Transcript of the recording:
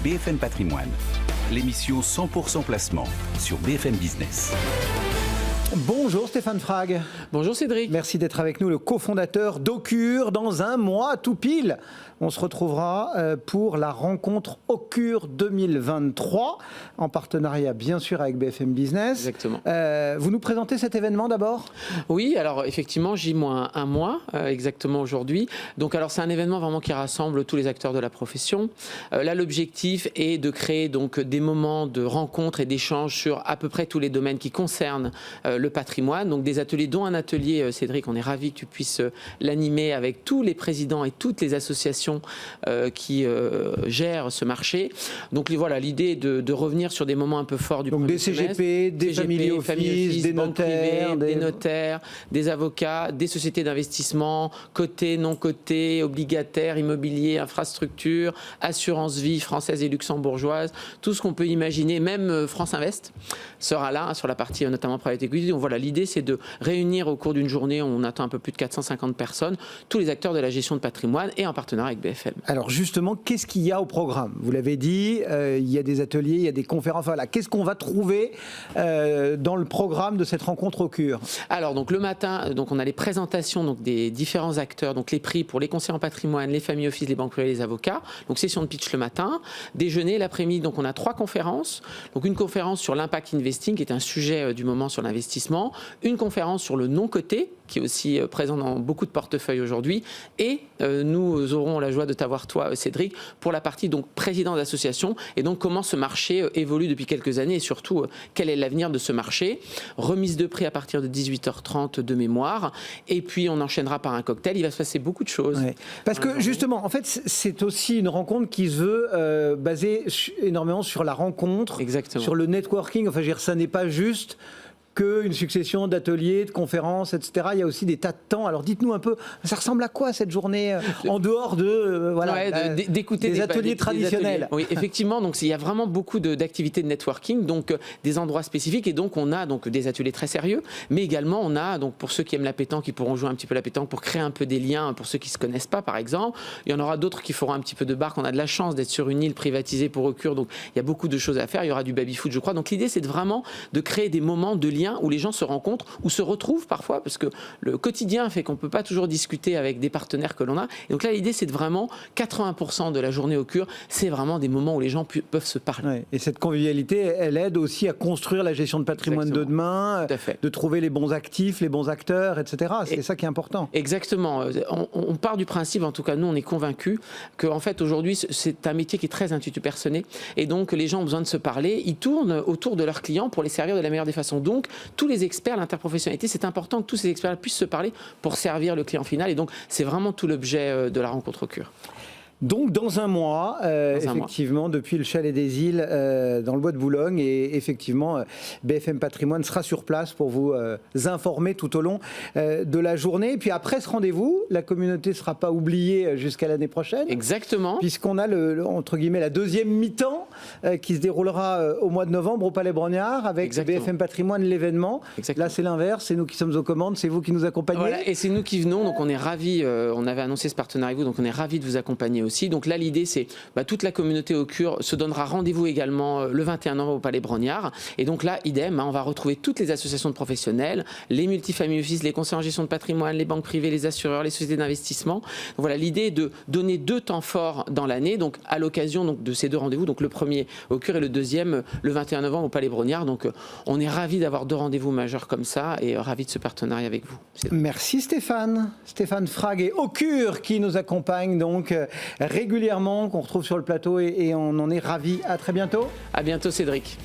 BFM Patrimoine, l'émission 100% placement sur BFM Business. Bonjour Stéphane Frag. Bonjour Cédric. Merci d'être avec nous, le cofondateur d'Occur. Dans un mois, tout pile, on se retrouvera pour la rencontre Occur 2023, en partenariat bien sûr avec BFM Business. Exactement. Vous nous présentez cet événement d'abord ? Oui, alors effectivement, J-1 mois, exactement aujourd'hui. Donc alors c'est un événement vraiment qui rassemble tous les acteurs de la profession. Là, l'objectif est de créer donc des moments de rencontre et d'échange sur à peu près tous les domaines qui concernent le patrimoine. Donc des ateliers, dont un atelier, Cédric, on est ravis que tu puisses l'animer avec tous les présidents et toutes les associations qui gèrent ce marché. Donc voilà, l'idée est de revenir sur des moments un peu forts du donc premier des CGP, des family office, des notaires, des notaires, des avocats, des sociétés d'investissement, cotées, non cotées, obligataires, immobilier, infrastructures, assurance vie française et luxembourgeoise, tout ce qu'on peut imaginer, même France Invest sera là sur la partie notamment private equity. Donc voilà, l'idée c'est de réunir au cours d'une journée, on attend un peu plus de 450 personnes, tous les acteurs de la gestion de patrimoine et en partenariat avec BFM. Alors justement, qu'est-ce qu'il y a au programme ? Vous l'avez dit, il y a des ateliers, il y a des conférences. Voilà, qu'est-ce qu'on va trouver dans le programme de cette rencontre Occur ? Alors donc le matin, donc on a les présentations donc des différents acteurs, donc les prix pour les conseillers en patrimoine, les family office, les banques privées, les avocats. Donc session de pitch le matin, déjeuner l'après-midi. Donc on a 3 conférences. Donc une conférence sur l'impact investing, qui est un sujet du moment sur l'investissement, une conférence sur le non coté, qui est aussi présent dans beaucoup de portefeuilles aujourd'hui, et nous aurons la joie de t'avoir toi, Cédric, pour la partie donc président d'association, et donc comment ce marché évolue depuis quelques années, et surtout quel est l'avenir de ce marché. Remise de prix à partir de 18h30 de mémoire, et puis on enchaînera par un cocktail. Il va se passer beaucoup de choses. Ouais. Parce que justement, en fait, c'est aussi une rencontre qui se veut baser énormément sur la rencontre, exactement, sur le networking. Enfin, je veux dire, ça n'est pas juste qu'une succession d'ateliers, de conférences, etc. Il y a aussi des tas de temps. Alors dites-nous un peu, ça ressemble à quoi cette journée en dehors de d'écouter des ateliers traditionnels. Ateliers. Oui, effectivement, donc il y a vraiment beaucoup d'activités de networking, donc des endroits spécifiques, et donc on a donc des ateliers très sérieux, mais également on a donc pour ceux qui aiment la pétanque, qui pourront jouer un petit peu la pétanque pour créer un peu des liens pour ceux qui se connaissent pas, par exemple. Il y en aura d'autres qui feront un petit peu de barque. On a de la chance d'être sur une île privatisée pour Occur, donc il y a beaucoup de choses à faire. Il y aura du baby-foot, je crois. Donc l'idée c'est vraiment de créer des moments de lien où les gens se rencontrent ou se retrouvent parfois, parce que le quotidien fait qu'on ne peut pas toujours discuter avec des partenaires que l'on a. Et donc là, l'idée, c'est de vraiment 80% de la journée Occur, c'est vraiment des moments où les gens peuvent se parler. Ouais. Et cette convivialité, elle aide aussi à construire la gestion de patrimoine de demain, de trouver les bons actifs, les bons acteurs, etc. C'est ça qui est important. Exactement. On part du principe, en tout cas, nous, on est convaincus qu'en fait, aujourd'hui, c'est un métier qui est très intuitu-personné. Et donc, les gens ont besoin de se parler. Ils tournent autour de leurs clients pour les servir de la meilleure des façons. Donc, tous les experts, l'interprofessionnalité, c'est important que tous ces experts puissent se parler pour servir le client final. Et donc, c'est vraiment tout l'objet de la rencontre Occur. Donc dans un mois, effectivement, depuis le Chalet des Îles, dans le bois de Boulogne, et effectivement, BFM Patrimoine sera sur place pour vous informer tout au long de la journée. Et puis après ce rendez-vous, la communauté ne sera pas oubliée jusqu'à l'année prochaine. Exactement. Puisqu'on a, entre guillemets, la deuxième mi-temps qui se déroulera au mois de novembre au Palais Brongniart avec BFM Patrimoine, l'événement. Là, c'est l'inverse, c'est nous qui sommes aux commandes, c'est vous qui nous accompagnez. Voilà, et c'est nous qui venons, donc on est ravis, on avait annoncé ce partenariat avec vous, donc on est ravis de vous accompagner aussi. Donc là, l'idée, c'est toute la communauté Occur se donnera rendez-vous également le 21 novembre au Palais Brongniart. Et donc là, idem, on va retrouver toutes les associations de professionnels, les multifamily office, les conseillers en gestion de patrimoine, les banques privées, les assureurs, les sociétés d'investissement. Donc voilà, l'idée est de donner 2 temps forts dans l'année, donc à l'occasion donc, de ces 2 rendez-vous. Donc le premier Occur et le deuxième le 21 novembre au Palais Brongniart. Donc on est ravis d'avoir 2 rendez-vous majeurs comme ça et ravis de ce partenariat avec vous. Merci Stéphane. Stéphane Frag et Occur qui nous accompagnent donc régulièrement, qu'on retrouve sur le plateau et on en est ravis. À très bientôt. À bientôt Cédric.